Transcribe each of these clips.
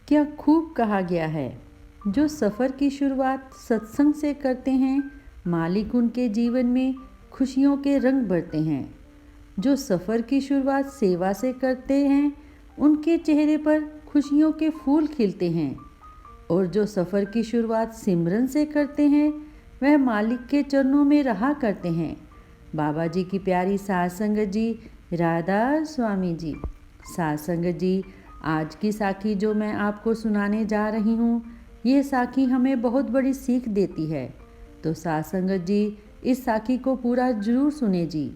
क्या खूब कहा गया है। जो सफ़र की शुरुआत सत्संग से करते हैं, मालिक उनके जीवन में खुशियों के रंग भरते हैं। जो सफ़र की शुरुआत सेवा से करते हैं, उनके चेहरे पर खुशियों के फूल खिलते हैं। और जो सफ़र की शुरुआत सिमरन से करते हैं, वह मालिक के चरणों में रहा करते हैं। बाबा जी की प्यारी साध संगत जी, राधा स्वामी जी। साध संगत जी, आज की साखी जो मैं आपको सुनाने जा रही हूँ, ये साखी हमें बहुत बड़ी सीख देती है। तो साध संगत जी, इस साखी को पूरा जरूर सुने जी।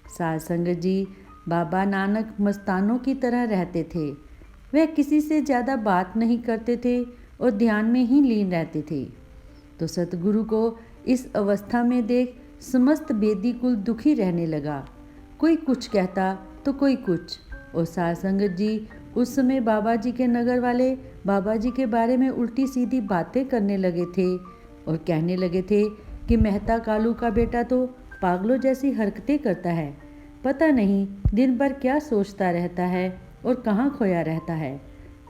साध संगत जी, बाबा नानक मस्तानों की तरह रहते थे। वह किसी से ज़्यादा बात नहीं करते थे और ध्यान में ही लीन रहते थे। तो सतगुरु को इस अवस्था में देख समस्त बेदी कुल दुखी रहने लगा। कोई कुछ कहता तो कोई कुछ। और साध संगत जी, उस समय बाबा जी के नगर वाले बाबा जी के बारे में उल्टी सीधी बातें करने लगे थे और कहने लगे थे कि मेहता कालू का बेटा तो पागलों जैसी हरकतें करता है। पता नहीं दिन भर क्या सोचता रहता है और कहाँ खोया रहता है।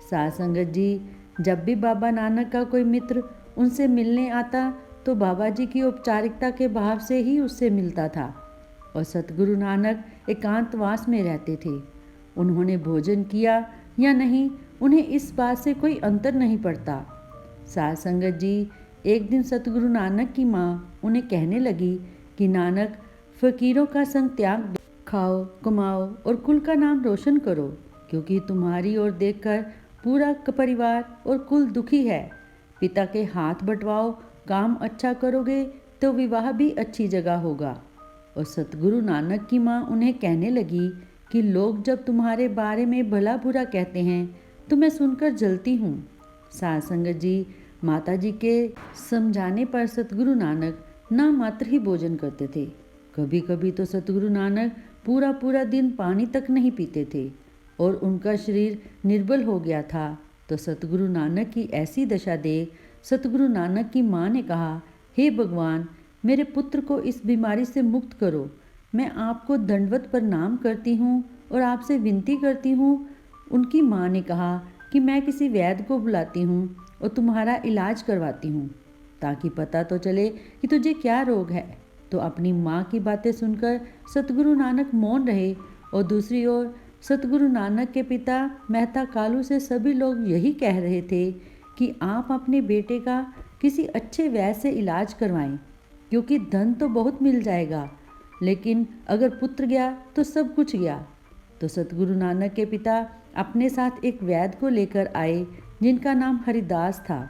साध संगत जी, जब भी बाबा नानक का कोई मित्र उनसे मिलने आता तो बाबा जी की औपचारिकता के भाव से ही उससे मिलता था। और सतगुरु नानक एकांतवास में रहते थे। उन्होंने भोजन किया या नहीं, उन्हें इस बात से कोई अंतर नहीं पड़ता। साध संगत जी, एक दिन सतगुरु नानक की माँ उन्हें कहने लगी कि नानक, फकीरों का संग त्याग दो, खाओ कमाओ और कुल का नाम रोशन करो, क्योंकि तुम्हारी ओर देखकर पूरा परिवार और कुल दुखी है। पिता के हाथ बंटवाओ, काम अच्छा करोगे तो विवाह भी अच्छी जगह होगा। और सतगुरु नानक की माँ उन्हें कहने लगी कि लोग जब तुम्हारे बारे में भला बुरा कहते हैं तो मैं सुनकर जलती हूँ। साध संगत जी, माता जी के समझाने पर सतगुरु नानक ना मात्र ही भोजन करते थे। कभी कभी तो सतगुरु नानक पूरा पूरा दिन पानी तक नहीं पीते थे और उनका शरीर निर्बल हो गया था। तो सतगुरु नानक की ऐसी दशा देख सतगुरु नानक की माँ ने कहा, हे भगवान, मेरे पुत्र को इस बीमारी से मुक्त करो। मैं आपको दंडवत प्रणाम करती हूँ और आपसे विनती करती हूँ। उनकी माँ ने कहा कि मैं किसी वैद्य को बुलाती हूँ और तुम्हारा इलाज करवाती हूँ, ताकि पता तो चले कि तुझे क्या रोग है। तो अपनी माँ की बातें सुनकर सतगुरु नानक मौन रहे। और दूसरी ओर सतगुरु नानक के पिता मेहता कालू से सभी लोग यही कह रहे थे कि आप अपने बेटे का किसी अच्छे वैद्य से इलाज करवाएं, क्योंकि धन तो बहुत मिल जाएगा, लेकिन अगर पुत्र गया तो सब कुछ गया। तो सतगुरु नानक के पिता अपने साथ एक वैद्य को लेकर आए, जिनका नाम हरिदास था।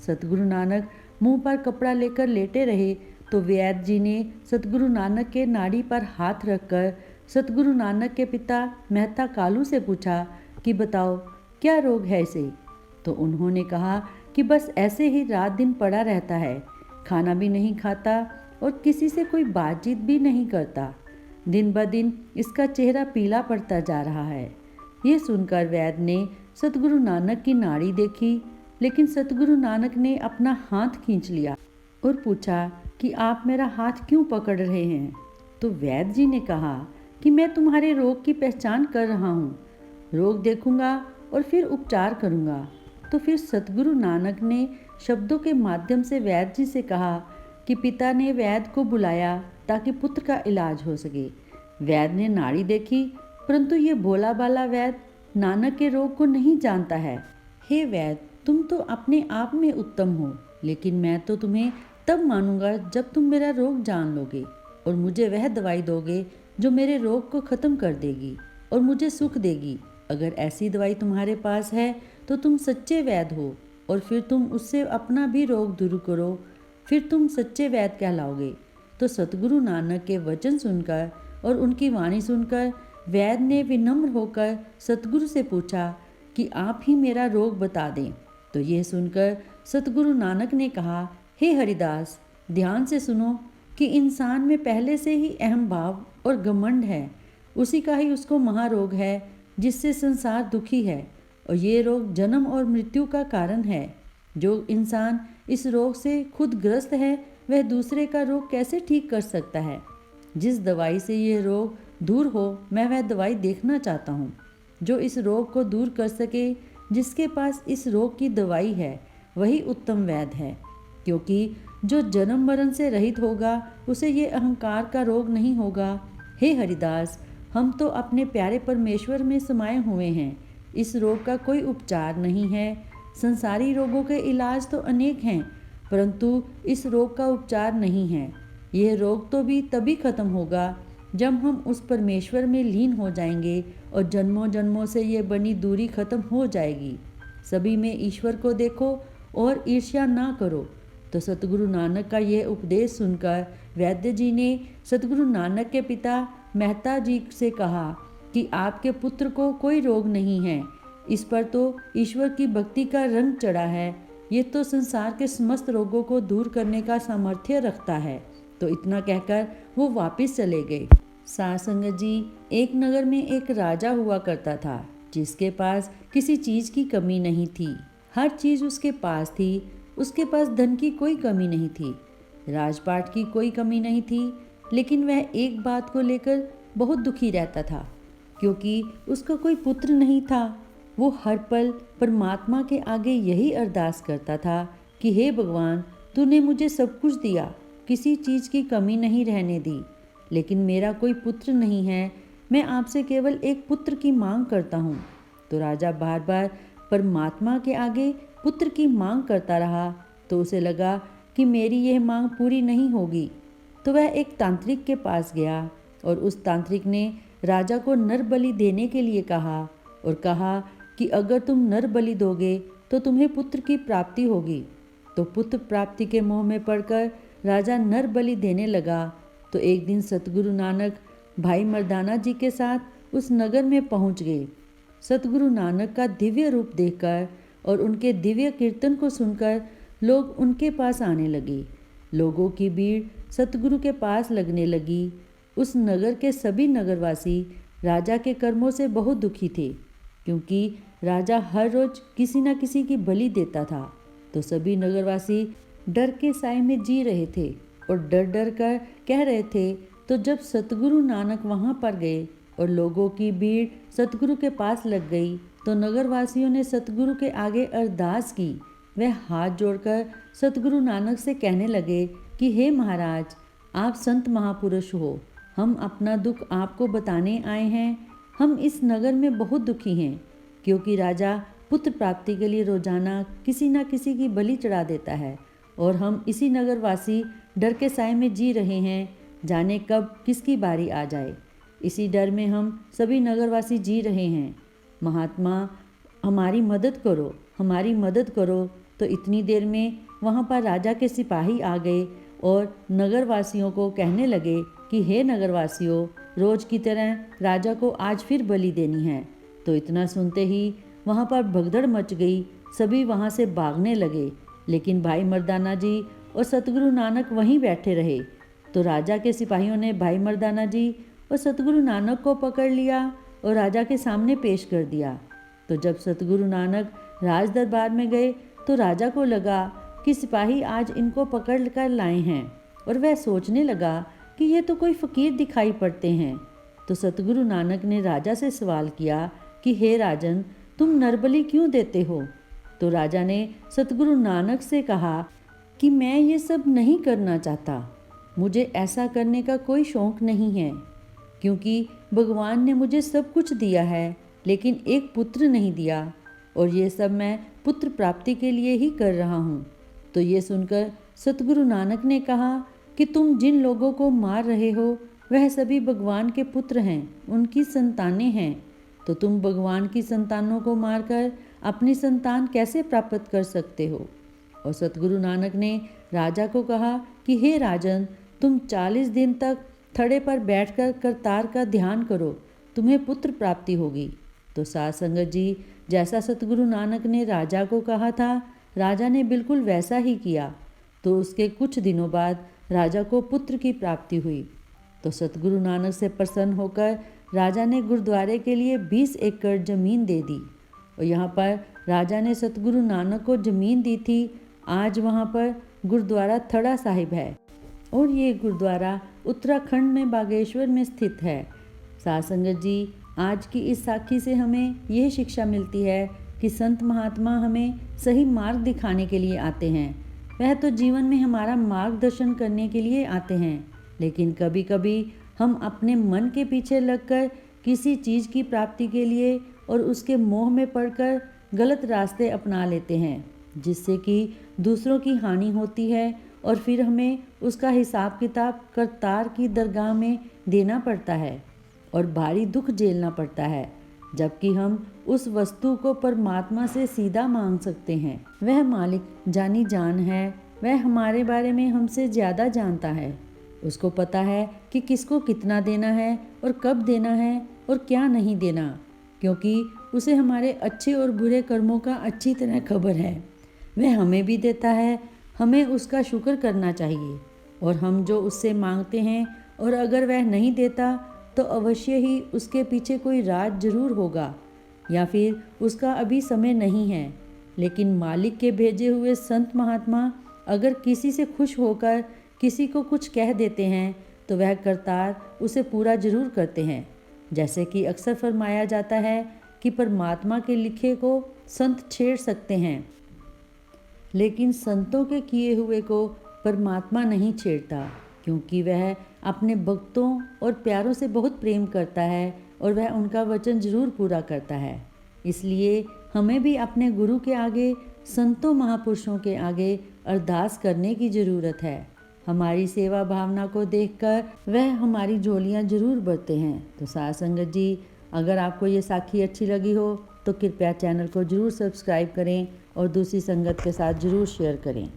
सतगुरु नानक मुंह पर कपड़ा लेकर लेटे रहे तो वैद्य जी ने सतगुरु नानक के नाड़ी पर हाथ रखकर सतगुरु नानक के पिता मेहता कालू से पूछा कि बताओ क्या रोग है इसे। तो उन्होंने कहा कि बस ऐसे ही रात दिन पड़ा रहता है, खाना भी नहीं खाता और किसी से कोई बातचीत भी नहीं करता। दिन ब दिन इसका चेहरा पीला पड़ता जा रहा है। ये सुनकर वैद्य ने सतगुरु नानक की नाड़ी देखी, लेकिन सतगुरु नानक ने अपना हाथ खींच लिया और पूछा कि आप मेरा हाथ क्यों पकड़ रहे हैं। तो वैद्य जी ने कहा कि मैं तुम्हारे रोग की पहचान कर रहा हूँ, रोग देखूंगा और फिर उपचार करूंगा। तो फिर सतगुरु नानक ने शब्दों के माध्यम से वैद्य जी से कहा कि पिता ने वैद्य को बुलाया ताकि पुत्र का इलाज हो सके। वैद्य ने नाड़ी देखी, परंतु ये भोला भाला वैद्य नानक के रोग को नहीं जानता है। हे वैद्य, तुम तो अपने आप में उत्तम हो, लेकिन मैं तो तुम्हें तब मानूंगा जब तुम मेरा रोग जान लोगे और मुझे वह दवाई दोगे जो मेरे रोग को ख़त्म कर देगी और मुझे सुख देगी। अगर ऐसी दवाई तुम्हारे पास है तो तुम सच्चे वैद्य हो, और फिर तुम उससे अपना भी रोग दूर करो, फिर तुम सच्चे वैद्य कहलाओगे। तो सतगुरु नानक के वचन सुनकर और उनकी वाणी सुनकर वैद्य ने विनम्र होकर सतगुरु से पूछा कि आप ही मेरा रोग बता दें। तो यह सुनकर सतगुरु नानक ने कहा, हे हरिदास, ध्यान से सुनो कि इंसान में पहले से ही अहम भाव और घमंड है। उसी का ही उसको महारोग है जिससे संसार दुखी है, और ये रोग जन्म और मृत्यु का कारण है। जो इंसान इस रोग से खुद ग्रस्त है, वह दूसरे का रोग कैसे ठीक कर सकता है। जिस दवाई से ये रोग दूर हो, मैं वह दवाई देखना चाहता हूँ। जो इस रोग को दूर कर सके, जिसके पास इस रोग की दवाई है वही उत्तम वैद्य है, क्योंकि जो जन्म मरण से रहित होगा उसे ये अहंकार का रोग नहीं होगा। हे हरिदास, हम तो अपने प्यारे परमेश्वर में समाये हुए हैं। इस रोग का कोई उपचार नहीं है। संसारी रोगों के इलाज तो अनेक हैं, परंतु इस रोग का उपचार नहीं है। यह रोग तो भी तभी खत्म होगा जब हम उस परमेश्वर में लीन हो जाएंगे और जन्मों जन्मों से ये बनी दूरी खत्म हो जाएगी। सभी में ईश्वर को देखो और ईर्ष्या ना करो। तो सतगुरु नानक का यह उपदेश सुनकर वैद्य जी ने सतगुरु नानक के पिता मेहता जी से कहा कि आपके पुत्र को कोई रोग नहीं है, इस पर तो ईश्वर की भक्ति का रंग चढ़ा है। ये तो संसार के समस्त रोगों को दूर करने का सामर्थ्य रखता है। तो इतना कहकर वो वापस चले गए। साध संगत जी, एक नगर में एक राजा हुआ करता था, जिसके पास किसी चीज़ की कमी नहीं थी। हर चीज़ उसके पास थी। उसके पास धन की कोई कमी नहीं थी, राजपाट की कोई कमी नहीं थी। लेकिन वह एक बात को लेकर बहुत दुखी रहता था, क्योंकि उसका कोई पुत्र नहीं था। वो हर पल परमात्मा के आगे यही अरदास करता था कि हे भगवान, तूने मुझे सब कुछ दिया, किसी चीज़ की कमी नहीं रहने दी, लेकिन मेरा कोई पुत्र नहीं है। मैं आपसे केवल एक पुत्र की मांग करता हूँ। तो राजा बार बार परमात्मा के आगे पुत्र की मांग करता रहा। तो उसे लगा कि मेरी यह मांग पूरी नहीं होगी। तो वह एक तांत्रिक के पास गया और उस तांत्रिक ने राजा को नर बलि देने के लिए कहा और कहा कि अगर तुम नर बलि दोगे तो तुम्हें पुत्र की प्राप्ति होगी। तो पुत्र प्राप्ति के मोह में पड़कर राजा नर बलि देने लगा। तो एक दिन सतगुरु नानक भाई मर्दाना जी के साथ उस नगर में पहुंच गए। सतगुरु नानक का दिव्य रूप देखकर और उनके दिव्य कीर्तन को सुनकर लोग उनके पास आने लगे। लोगों की भीड़ सतगुरु के पास लगने लगी। उस नगर के सभी नगरवासी राजा के कर्मों से बहुत दुखी थे, क्योंकि राजा हर रोज किसी न किसी की बलि देता था। तो सभी नगरवासी डर के साए में जी रहे थे और डर डर कर कह रहे थे। तो जब सतगुरु नानक वहाँ पर गए और लोगों की भीड़ सतगुरु के पास लग गई, तो नगरवासियों ने सतगुरु के आगे अरदास की। वह हाथ जोड़कर सतगुरु नानक से कहने लगे कि हे महाराज, आप संत महापुरुष हो, हम अपना दुख आपको बताने आए हैं। हम इस नगर में बहुत दुखी हैं, क्योंकि राजा पुत्र प्राप्ति के लिए रोजाना किसी न किसी की बलि चढ़ा देता है और हम इसी नगरवासी डर के साए में जी रहे हैं, जाने कब किसकी बारी आ जाए। इसी डर में हम सभी नगरवासी जी रहे हैं। महात्मा, हमारी मदद करो, हमारी मदद करो। तो इतनी देर में वहाँ पर राजा के सिपाही आ गए और नगरवासियों को कहने लगे कि हे नगरवासियों, रोज की तरह राजा को आज फिर बलि देनी है। तो इतना सुनते ही वहाँ पर भगदड़ मच गई। सभी वहाँ से भागने लगे, लेकिन भाई मर्दाना जी और सतगुरु नानक वहीं बैठे रहे। तो राजा के सिपाहियों ने भाई मर्दाना जी और सतगुरु नानक को पकड़ लिया और राजा के सामने पेश कर दिया। तो जब सतगुरु नानक राज दरबार में गए तो राजा को लगा कि सिपाही आज इनको पकड़ कर लाए हैं, और वह सोचने लगा कि ये तो कोई फ़कीर दिखाई पड़ते हैं। तो सतगुरु नानक ने राजा से सवाल किया कि हे राजन, तुम नरबलि क्यों देते हो? तो राजा ने सतगुरु नानक से कहा कि मैं ये सब नहीं करना चाहता, मुझे ऐसा करने का कोई शौक़ नहीं है, क्योंकि भगवान ने मुझे सब कुछ दिया है, लेकिन एक पुत्र नहीं दिया, और ये सब मैं पुत्र प्राप्ति के लिए ही कर रहा हूँ। तो ये सुनकर सतगुरु नानक ने कहा कि तुम जिन लोगों को मार रहे हो वह सभी भगवान के पुत्र हैं, उनकी संतानें हैं। तो तुम भगवान की संतानों को मारकर अपनी संतान कैसे प्राप्त कर सकते हो? और सतगुरु नानक ने राजा को कहा कि हे राजन, तुम 40 दिन तक थड़े पर बैठकर करतार का ध्यान करो, तुम्हें पुत्र प्राप्ति होगी। तो साध संगत जी, जैसा सतगुरु नानक ने राजा को कहा था, राजा ने बिल्कुल वैसा ही किया। तो उसके कुछ दिनों बाद राजा को पुत्र की प्राप्ति हुई। तो सतगुरु नानक से प्रसन्न होकर राजा ने गुरुद्वारे के लिए 20 एकड़ ज़मीन दे दी। और यहाँ पर राजा ने सतगुरु नानक को ज़मीन दी थी। आज वहाँ पर गुरुद्वारा थड़ा साहिब है, और ये गुरुद्वारा उत्तराखंड में बागेश्वर में स्थित है। साध संगत जी, आज की इस साखी से हमें यह शिक्षा मिलती है कि संत महात्मा हमें सही मार्ग दिखाने के लिए आते हैं। वह तो जीवन में हमारा मार्गदर्शन करने के लिए आते हैं, लेकिन कभी कभी हम अपने मन के पीछे लगकर किसी चीज़ की प्राप्ति के लिए और उसके मोह में पड़कर गलत रास्ते अपना लेते हैं, जिससे कि दूसरों की हानि होती है और फिर हमें उसका हिसाब किताब करतार की दरगाह में देना पड़ता है और भारी दुख झेलना पड़ता है, जबकि हम उस वस्तु को परमात्मा से सीधा मांग सकते हैं। वह मालिक जानी जान है, वह हमारे बारे में हमसे ज़्यादा जानता है। उसको पता है कि किसको कितना देना है और कब देना है और क्या नहीं देना, क्योंकि उसे हमारे अच्छे और बुरे कर्मों का अच्छी तरह खबर है। वह हमें भी देता है, हमें उसका शुक्र करना चाहिए। और हम जो उससे मांगते हैं और अगर वह नहीं देता तो अवश्य ही उसके पीछे कोई राज जरूर होगा, या फिर उसका अभी समय नहीं है। लेकिन मालिक के भेजे हुए संत महात्मा अगर किसी से खुश होकर किसी को कुछ कह देते हैं तो वह करतार उसे पूरा जरूर करते हैं। जैसे कि अक्सर फरमाया जाता है कि परमात्मा के लिखे को संत छेड़ सकते हैं, लेकिन संतों के किए हुए को परमात्मा नहीं छेड़ता, क्योंकि वह अपने भक्तों और प्यारों से बहुत प्रेम करता है और वह उनका वचन जरूर पूरा करता है। इसलिए हमें भी अपने गुरु के आगे, संतों महापुरुषों के आगे अरदास करने की ज़रूरत है। हमारी सेवा भावना को देखकर वह हमारी झोलियाँ जरूर भरते हैं। तो साध संगत जी, अगर आपको ये साखी अच्छी लगी हो तो कृपया चैनल को ज़रूर सब्सक्राइब करें और दूसरी संगत के साथ ज़रूर शेयर करें।